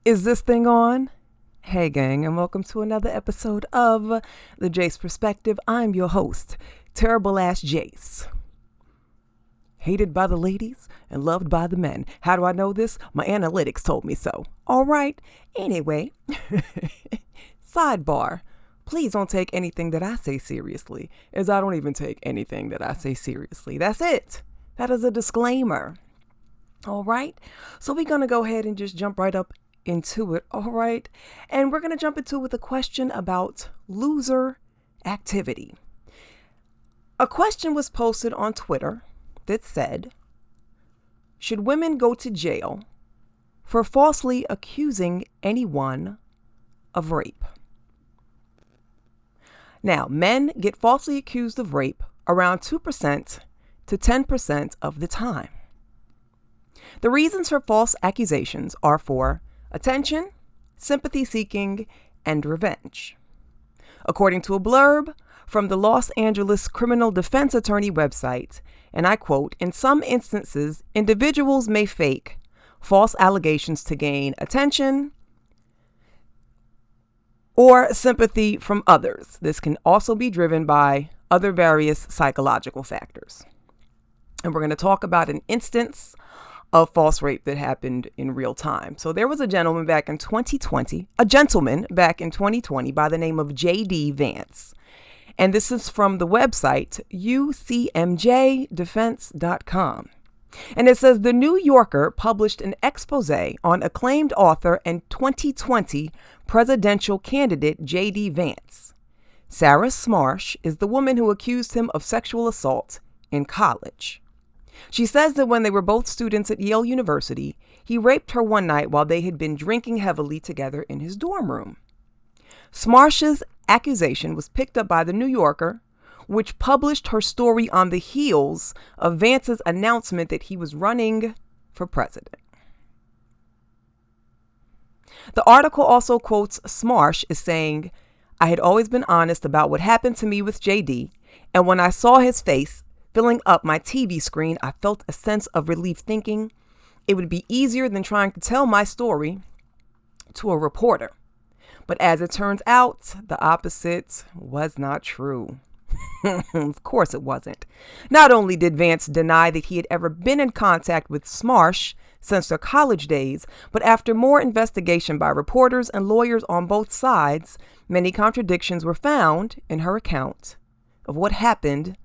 Is this thing on? Hey gang, and welcome to another episode of The Jace Perspective. I'm your host, Terrible Ass Jace. Hated by the ladies and loved by the men. How do I know this? My analytics told me so. Alright, anyway, sidebar. Please don't take anything that I say seriously, as I don't even take anything that I say seriously. That's it. That is a disclaimer. Alright, so we're going to go ahead and just jump right up into it. All right. And we're going to jump into with a question about loser activity. A question was posted on Twitter that said, should women go to jail for falsely accusing anyone of rape? Now, men get falsely accused of rape around 2% to 10% of the time. The reasons for false accusations are for attention, sympathy seeking, and revenge. According to a blurb from the Los Angeles Criminal Defense Attorney website, and I quote, in some instances, individuals may fake false allegations to gain attention or sympathy from others. This can also be driven by other various psychological factors. And we're going to talk about an instance of false rape that happened in real time. So there was a gentleman back in 2020 by the name of J.D. Vance. And this is from the website ucmjdefense.com. And it says the New Yorker published an expose on acclaimed author and 2020 presidential candidate J.D. Vance. Sarah Smarsh is the woman who accused him of sexual assault in college. She says that when they were both students at Yale University, he raped her one night while they had been drinking heavily together in his dorm room. Smarsh's accusation was picked up by the New Yorker, which published her story on the heels of Vance's announcement that he was running for president. The article also quotes Smarsh as saying, I had always been honest about what happened to me with JD, and when I saw his face filling up my TV screen, I felt a sense of relief, thinking it would be easier than trying to tell my story to a reporter. But as it turns out, the opposite was not true. Of course it wasn't. Not only did Vance deny that he had ever been in contact with Smarsh since their college days, but after more investigation by reporters and lawyers on both sides, many contradictions were found in her account of what happened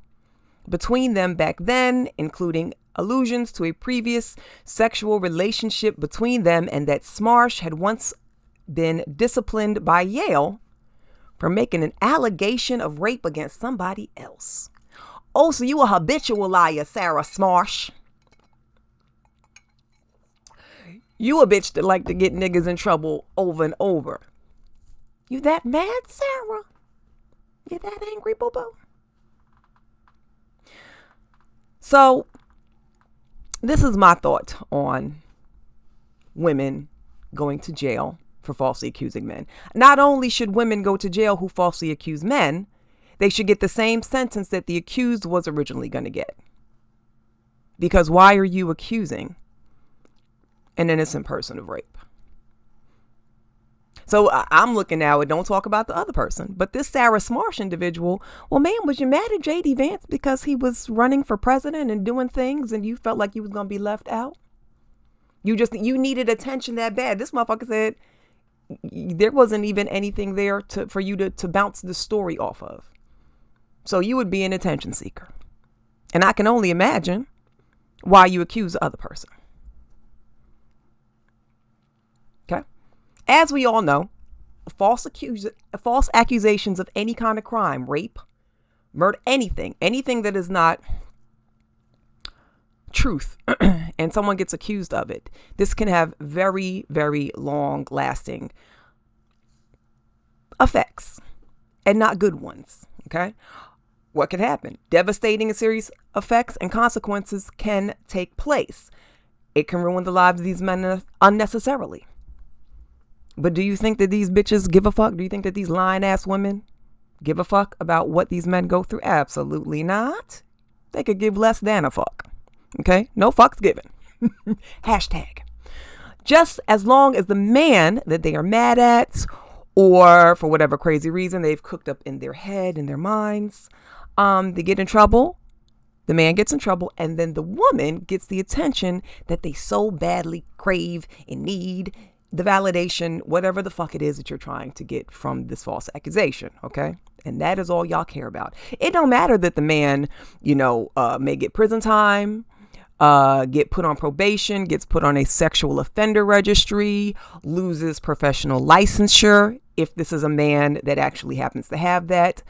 between them back then, including allusions to a previous sexual relationship between them and that Smarsh had once been disciplined by Yale for making an allegation of rape against somebody else. Oh, so you a habitual liar, Sarah Smarsh. You a bitch that like to get niggas in trouble over and over. You that mad, Sarah? You that angry, boo-boo? So, this is my thought on women going to jail for falsely accusing men. Not only should women go to jail who falsely accuse men, they should get the same sentence that the accused was originally going to get. Because why are you accusing an innocent person of rape? So I'm looking now and don't talk about the other person. But this Sarah Smarsh individual, well, man, was you mad at J.D. Vance because he was running for president and doing things and you felt like you was going to be left out? You needed attention that bad. This motherfucker said there wasn't even anything there for you to bounce the story off of. So you would be an attention seeker. And I can only imagine why you accuse the other person. Okay? As we all know, false accusations of any kind of crime, rape, murder, anything that is not truth, and someone gets accused of it, this can have very, very long lasting effects and not good ones. Okay? What can happen? Devastating and serious effects and consequences can take place. It can ruin the lives of these men unnecessarily. But do you think that these bitches give a fuck? Do you think that these lying ass women give a fuck about what these men go through? Absolutely not. They could give less than a fuck. Okay? No fucks given. Hashtag. just as long as the man that they are mad at, or for whatever crazy reason they've cooked up in their head, in their minds, they get in trouble. The man gets in trouble, and then the woman gets the attention that they so badly crave and need, the validation, whatever the fuck it is that you're trying to get from this false accusation, okay? And that is all y'all care about. It don't matter that the man, may get prison time, get put on probation, gets put on a sexual offender registry, loses professional licensure. If this is a man that actually happens to have that,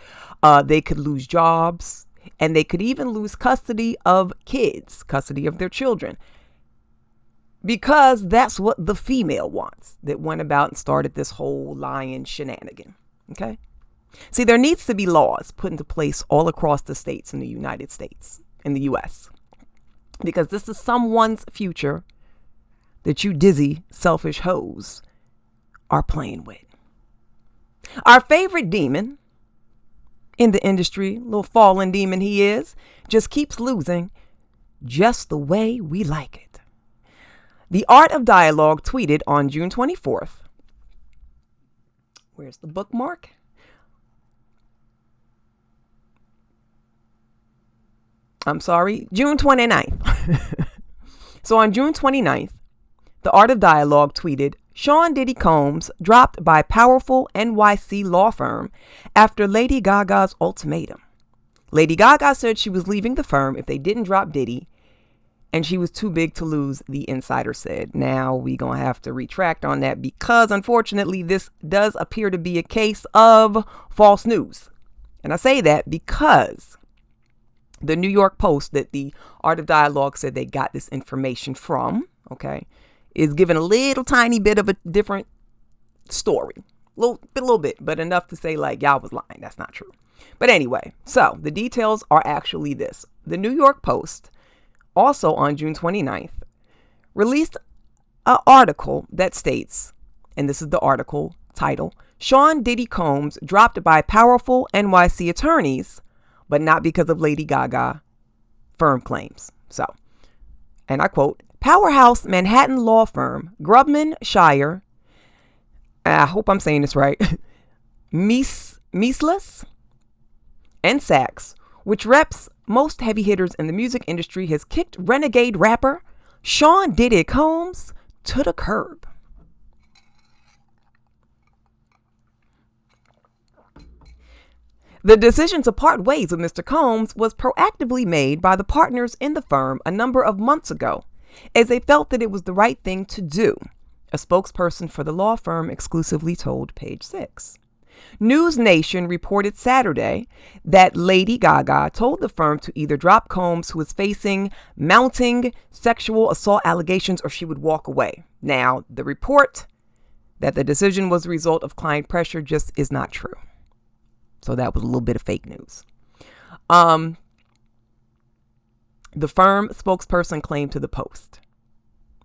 they could lose jobs. And they could even lose custody of kids, custody of their children, because that's what the female wants that went about and started this whole lying shenanigan. Okay. See, there needs to be laws put into place all across the states in the United States, in the U.S., because this is someone's future that you dizzy, selfish hoes are playing with. Our favorite demon in the industry, little fallen demon he is, just keeps losing just the way we like it. The Art of Dialogue tweeted on June 24th. Where's the bookmark? I'm sorry, June 29th. So on June 29th, the Art of Dialogue tweeted, Sean Diddy Combs dropped by powerful NYC law firm after Lady Gaga's ultimatum. Lady Gaga said she was leaving the firm if they didn't drop Diddy, and she was too big to lose, the insider said. Now we gonna have to retract on that because unfortunately this does appear to be a case of false news. And I say that because the New York Post that the Art of Dialogue said they got this information from, okay, is given a little tiny bit of a different story. A little bit, but enough to say like y'all was lying. That's not true. But anyway, so the details are actually this. The New York Post, also on June 29th, released an article that states, and this is the article title, Sean Diddy Combs dropped by powerful NYC attorneys, but not because of Lady Gaga firm claims. So, and I quote, Powerhouse Manhattan law firm Grubman Shire, I hope I'm saying this right, Meisles and Sachs, which reps most heavy hitters in the music industry, has kicked renegade rapper Sean Diddy Combs to the curb. The decision to part ways with Mr. Combs was proactively made by the partners in the firm a number of months ago, as they felt that it was the right thing to do, a spokesperson for the law firm exclusively told Page Six. News Nation reported Saturday that Lady Gaga told the firm to either drop Combs, who was facing mounting sexual assault allegations, or she would walk away. Now, the report that the decision was the result of client pressure just is not true. So that was a little bit of fake news. The firm spokesperson claimed to the Post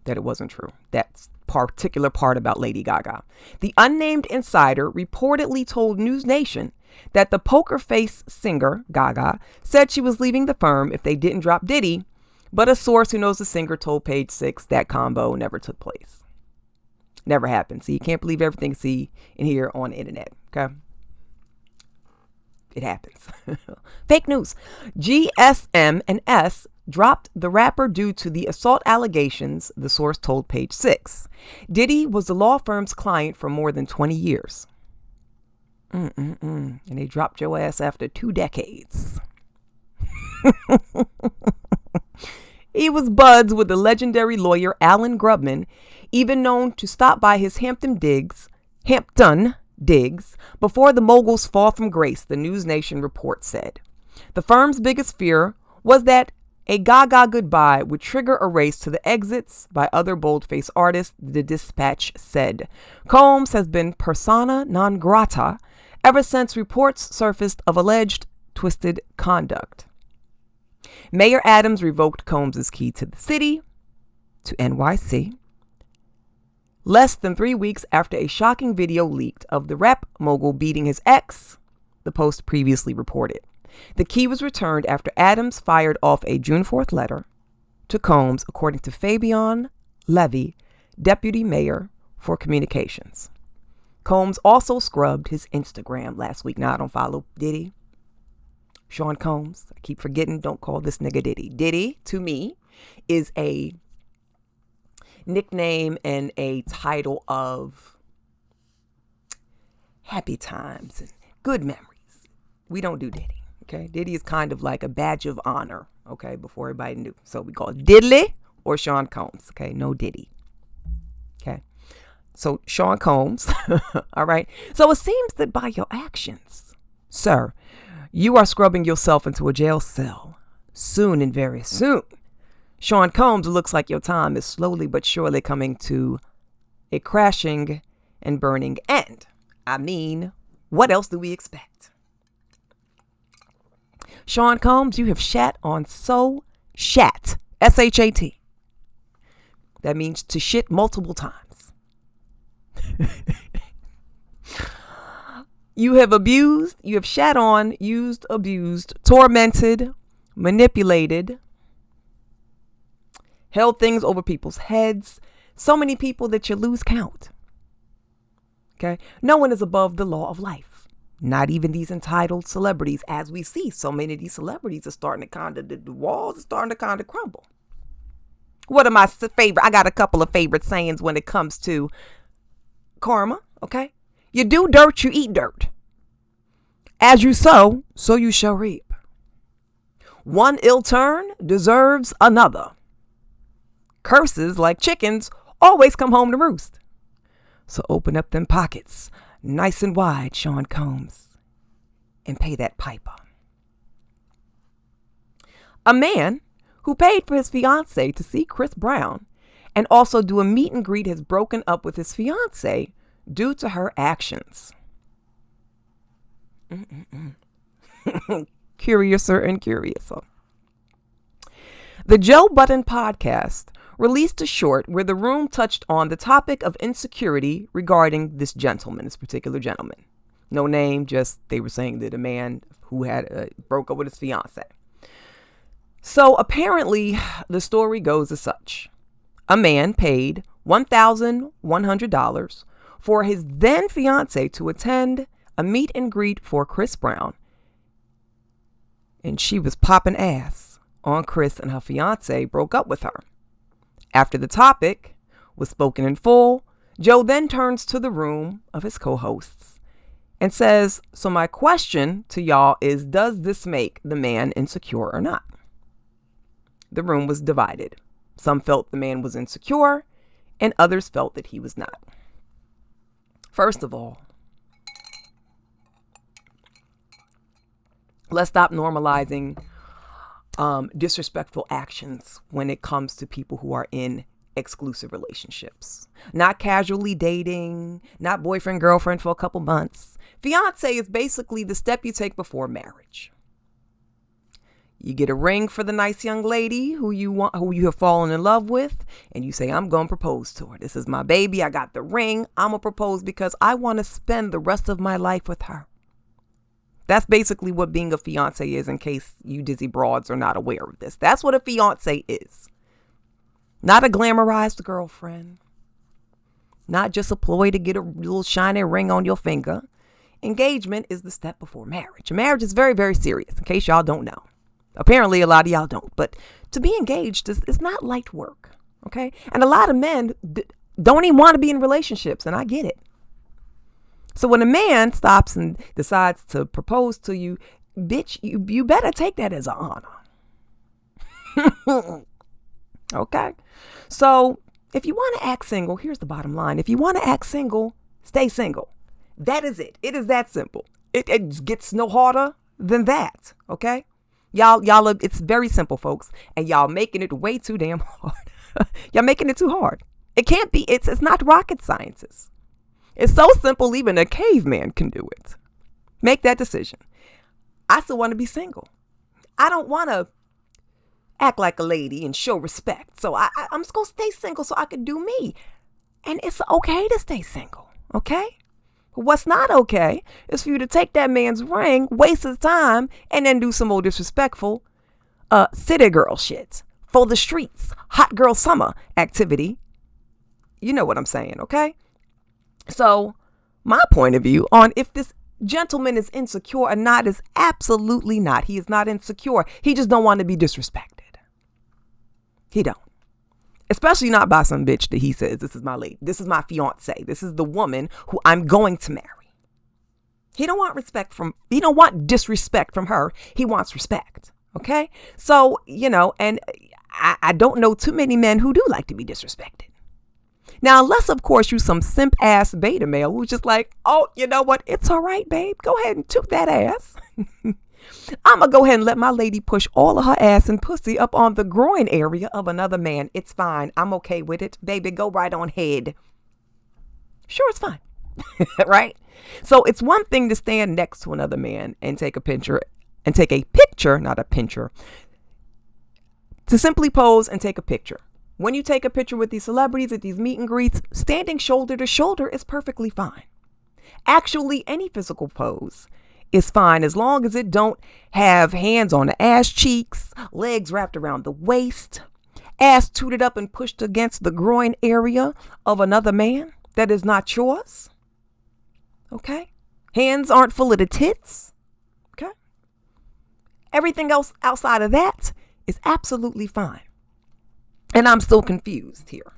that it wasn't true. That particular part about Lady Gaga. The unnamed insider reportedly told News Nation that the poker face singer, Gaga, said she was leaving the firm if they didn't drop Diddy, but a source who knows the singer told Page Six that combo never took place. Never happened. See, you can't believe everything you see and hear on the internet, okay? It happens. Fake news. GSM and S dropped the rapper due to the assault allegations, the source told Page Six. Diddy was the law firm's client for more than 20 years. And they dropped your ass after 2 decades. He was buds with the legendary lawyer Alan Grubman, even known to stop by his Hampton Digs, before the mogul's fall from grace, the News Nation report said. The firm's biggest fear was that a Gaga goodbye would trigger a race to the exits by other boldface artists, the Dispatch said. Combs has been persona non grata ever since reports surfaced of alleged twisted conduct. Mayor Adams revoked Combs' key to the city, to NYC, less than 3 weeks after a shocking video leaked of the rap mogul beating his ex, the Post previously reported. The key was returned after Adams fired off a June 4th letter to Combs, according to Fabian Levy, deputy mayor for communications. Combs also scrubbed his Instagram last week. Now, I don't follow Diddy. Sean Combs. I keep forgetting, don't call this nigga Diddy. Diddy, to me, is a nickname and a title of happy times and good memories. We don't do Diddy, okay? Diddy is kind of like a badge of honor, okay, before everybody knew. So we call it Diddley or Sean Combs, okay? No Diddy, okay? So Sean Combs, all right? So it seems that by your actions, sir, you are scrubbing yourself into a jail cell soon and very soon. Sean Combs, looks like your time is slowly but surely coming to a crashing and burning end. I mean, what else do we expect? Sean Combs, you have shat on shat, S-H-A-T. That means to shit multiple times. You have abused, you have shat on, used, abused, tormented, manipulated, held things over people's heads. So many people that you lose count. Okay? No one is above the law of life. Not even these entitled celebrities. As we see, so many of these celebrities are starting to the walls are starting to kind of crumble. What are my favorite? I got a couple of favorite sayings when it comes to karma. Okay? You do dirt, you eat dirt. As you sow, so you shall reap. One ill turn deserves another. Curses, like chickens, always come home to roost. So open up them pockets, nice and wide, Sean Combs, and pay that piper. A man who paid for his fiancée to see Chris Brown and also do a meet and greet has broken up with his fiancée due to her actions. Curiouser and curiouser. The Joe Budden podcast released a short where the room touched on the topic of insecurity regarding this particular gentleman. No name, just they were saying that a man who had broke up with his fiancée. So apparently the story goes as such. A man paid $1,100 for his then fiancée to attend a meet and greet for Chris Brown. And she was popping ass on Chris, and her fiancé broke up with her. After the topic was spoken in full, Joe then turns to the room of his co-hosts and says, so my question to y'all is, does this make the man insecure or not? The room was divided. Some felt the man was insecure, and others felt that he was not. First of all, let's stop normalizing disrespectful actions when it comes to people who are in exclusive relationships. Not casually dating, not boyfriend, girlfriend for a couple months. Fiancé is basically the step you take before marriage. You get a ring for the nice young lady who you have fallen in love with, and you say, I'm going to propose to her. This is my baby. I got the ring. I'm going to propose because I want to spend the rest of my life with her. That's basically what being a fiancé is, in case you dizzy broads are not aware of this. That's what a fiancé is. Not a glamorized girlfriend. Not just a ploy to get a little shiny ring on your finger. Engagement is the step before marriage. Marriage is very, very serious, in case y'all don't know. Apparently, a lot of y'all don't. But to be engaged is not light work, okay? And a lot of men don't even want to be in relationships, and I get it. So when a man stops and decides to propose to you, bitch, you better take that as an honor. Okay? So if you want to act single, here's the bottom line. If you want to act single, stay single. That is it. It is that simple. It gets no harder than that. Okay? Y'all, it's very simple, folks. And y'all making it way too damn hard. Y'all making it too hard. It can't be. It's not rocket sciences. It's so simple, even a caveman can do it. Make that decision. I still want to be single. I don't want to act like a lady and show respect. So I'm just going to stay single so I can do me. And it's okay to stay single, okay? What's not okay is for you to take that man's ring, waste his time, and then do some more disrespectful city girl shit for the streets, hot girl summer activity You know what I'm saying, okay? So my point of view on if this gentleman is insecure or not is absolutely not. He is not insecure. He just don't want to be disrespected. He don't. Especially not by some bitch that he says, this is my lady. This is my fiance. This is the woman who I'm going to marry. He don't want disrespect from her. He wants respect. Okay? So, and I don't know too many men who do like to be disrespected. Now, unless, of course, you some simp ass beta male who's just like, oh, you know what? It's all right, babe. Go ahead and toot that ass. I'm going to go ahead and let my lady push all of her ass and pussy up on the groin area of another man. It's fine. I'm okay with it. Baby, go right on ahead. Sure, it's fine. Right? So it's one thing to stand next to another man and take a picture, not a pincher, to simply pose and take a picture. When you take a picture with these celebrities at these meet and greets, standing shoulder to shoulder is perfectly fine. Actually, any physical pose is fine as long as it don't have hands on the ass cheeks, legs wrapped around the waist, ass tooted up and pushed against the groin area of another man that is not yours. Okay? Hands aren't full of the tits. Okay? Everything else outside of that is absolutely fine. And I'm still confused here.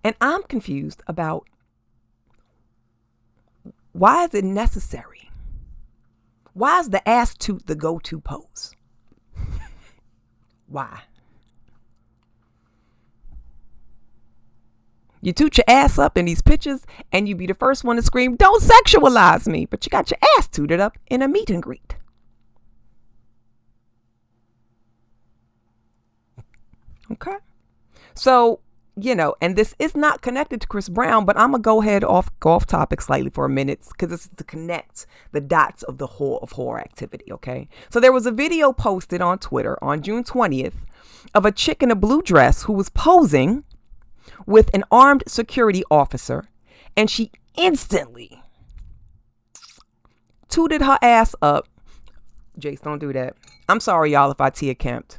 And I'm confused about why is it necessary? Why is the ass toot the go-to pose? Why? You toot your ass up in these pictures and you be the first one to scream, don't sexualize me. But you got your ass tooted up in a meet and greet. Okay. So, and this is not connected to Chris Brown, but I'm going to go ahead go off topic slightly for a minute because this is to connect the dots of the whole of horror activity. Okay. So there was a video posted on Twitter on June 20th of a chick in a blue dress who was posing with an armed security officer, and she instantly tooted her ass up. Jace, don't do that. I'm sorry, y'all, if I Tia Kemp'd.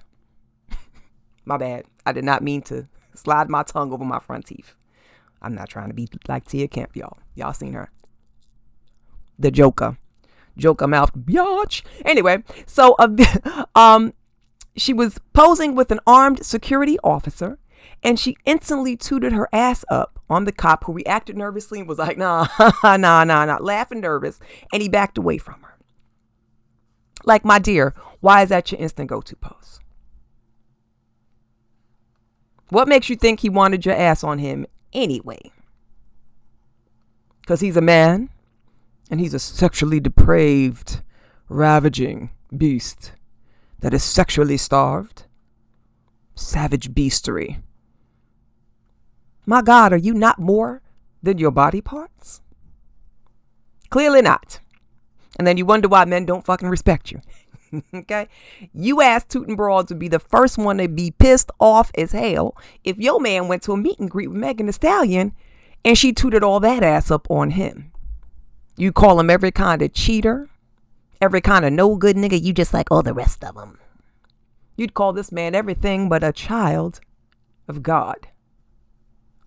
My bad. I did not mean to slide my tongue over my front teeth. I'm not trying to be like Tia Kemp, y'all. Y'all seen her. The Joker mouth biatch. Anyway, so she was posing with an armed security officer, and she instantly tooted her ass up on the cop, who reacted nervously and was like, nah, laughing nervous, and he backed away from her. Like, my dear, why is that your instant go-to pose? What makes you think he wanted your ass on him anyway? Because he's a man, and he's a sexually depraved, ravaging beast that is sexually starved. Savage beastery. My God, are you not more than your body parts? Clearly not. And then you wonder why men don't fucking respect you. Okay? You ass tootin' broads would be the first one to be pissed off as hell if your man went to a meet and greet with Megan Thee Stallion and she tooted all that ass up on him. You call him every kind of cheater, every kind of no good nigga, you just like all the rest of them. You'd call this man everything but a child of God.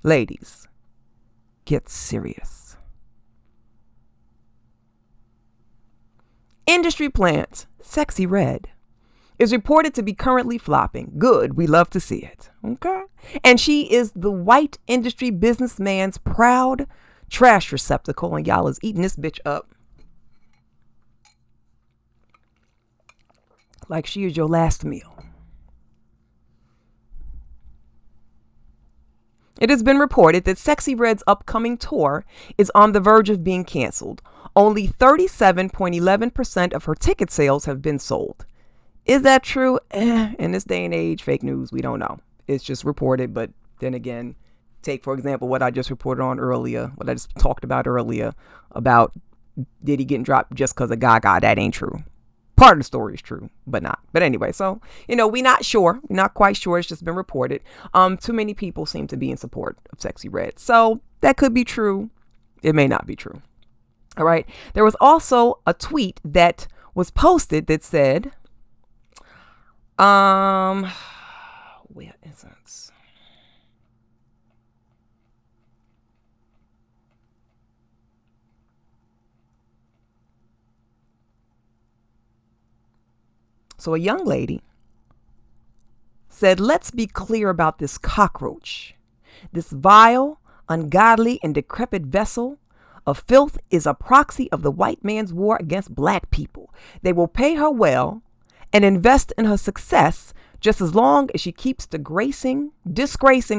Ladies, get serious. Industry Plant Sexxy Red is reported to be currently flopping. Good, we love to see it. Okay? And she is the white industry businessman's proud trash receptacle, and y'all is eating this bitch up like she is your last meal. It has been reported that Sexxy Red's upcoming tour is on the verge of being canceled. Only 37.11% of her ticket sales have been sold. Is that true? In this day and age, fake news, we don't know. It's just reported, but then again, take, for example, what I just reported on earlier, what I just talked about earlier, about Diddy getting dropped just because of Gaga. That ain't true. Part of the story is true, but not. But anyway, so, we're not sure. We're not quite sure. It's just been reported. Too many people seem to be in support of Sexxy Red. So that could be true. It may not be true. All right. There was also a tweet that was posted that said, Where is it? So a young lady said, let's be clear about this cockroach. This vile, ungodly, and decrepit vessel of filth is a proxy of the white man's war against black people. They will pay her well and invest in her success just as long as she keeps disgracing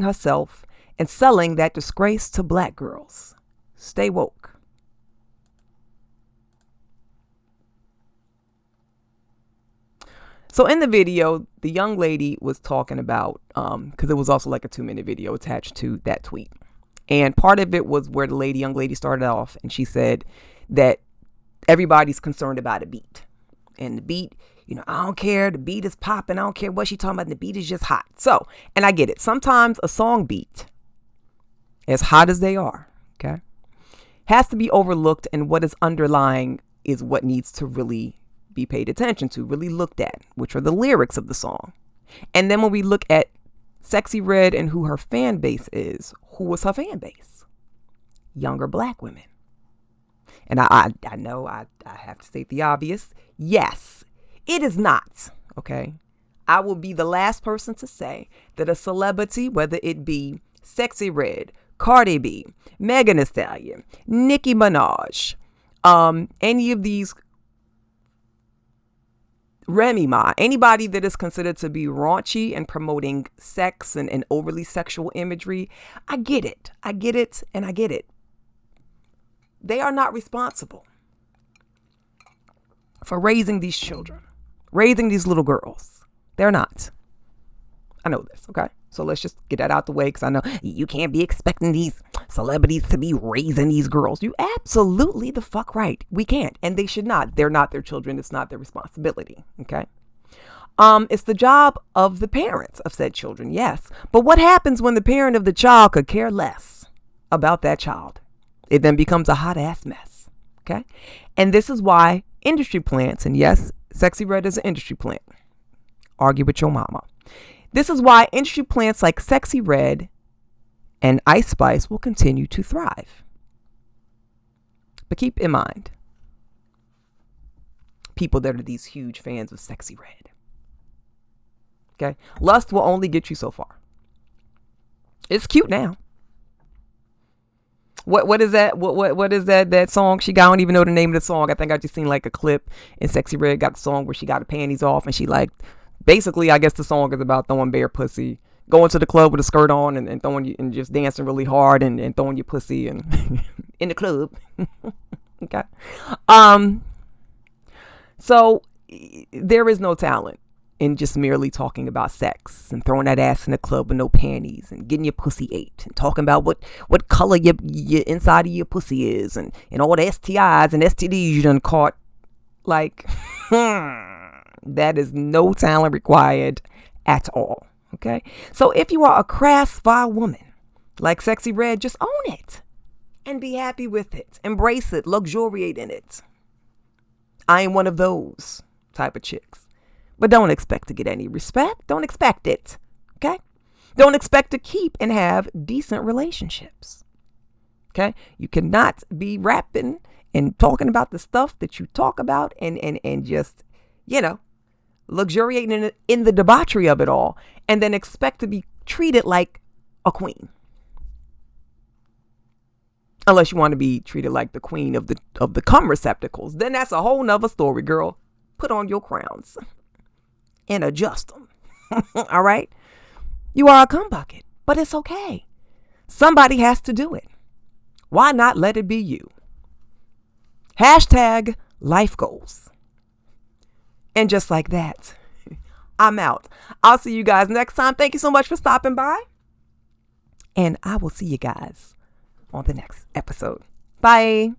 herself and selling that disgrace to black girls. Stay woke. So in the video, the young lady was talking about, because it was also like a 2-minute video attached to that tweet. And part of it was where the young lady started off, and she said that everybody's concerned about a beat. And the beat, I don't care. The beat is popping. I don't care what she's talking about. The beat is just hot. So, and I get it. Sometimes a song beat, as hot as they are, okay, has to be overlooked. And what is underlying is what needs to really be paid attention to, really looked at, which are the lyrics of the song. And then when we look at Sexy Red and who her fan base is, who was her fan base? Younger black women. And I know I have to state the obvious. Yes, it is not, okay? I will be the last person to say that a celebrity, whether it be Sexy Red, Cardi B, Megan Thee Stallion, Nicki Minaj, any of these, Remy Ma, anybody that is considered to be raunchy and promoting sex and overly sexual imagery, I get it. I get it, and I get it. They are not responsible for raising these children, raising these little girls. They're not. I know this, okay? So let's just get that out the way, because I know you can't be expecting these celebrities to be raising these girls. You absolutely the fuck right. We can't, and they should not. They're not their children. It's not their responsibility, okay? It's the job of the parents of said children, yes. But what happens when the parent of the child could care less about that child? It then becomes a hot ass mess, okay? And this is why industry plants, and yes, Sexy Red is an industry plant. Argue with your mama. This is why industry plants like Sexy Red and Ice Spice will continue to thrive. But keep in mind, people that are these huge fans of Sexy Red, okay? Lust will only get you so far. It's cute now. What is that? What is that song she got? I don't even know the name of the song. I think I just seen like a clip, and Sexy Red got the song where she got her panties off, and she like, basically, I guess the song is about throwing bare pussy, going to the club with a skirt on and throwing you, and just dancing really hard and throwing your pussy and in the club. Okay. So there is no talent in just merely talking about sex and throwing that ass in the club with no panties and getting your pussy ate and talking about what color your inside of your pussy is and all the STIs and STDs you done caught. Like, that is no talent required at all. Okay. So if you are a crass, vile woman like Sexy Red, just own it and be happy with it. Embrace it. Luxuriate in it. I ain't one of those type of chicks. But don't expect to get any respect. Don't expect it. Okay? Don't expect to keep and have decent relationships. Okay? You cannot be rapping and talking about the stuff that you talk about and just, luxuriating in the debauchery of it all, and then expect to be treated like a queen. Unless you want to be treated like the queen of the cum receptacles. Then that's a whole nother story, girl. Put on your crowns and adjust them. All right? You are a cum bucket, but it's okay. Somebody has to do it. Why not let it be you? # life goals. And just like that, I'm out. I'll see you guys next time. Thank you so much for stopping by. And I will see you guys on the next episode. Bye.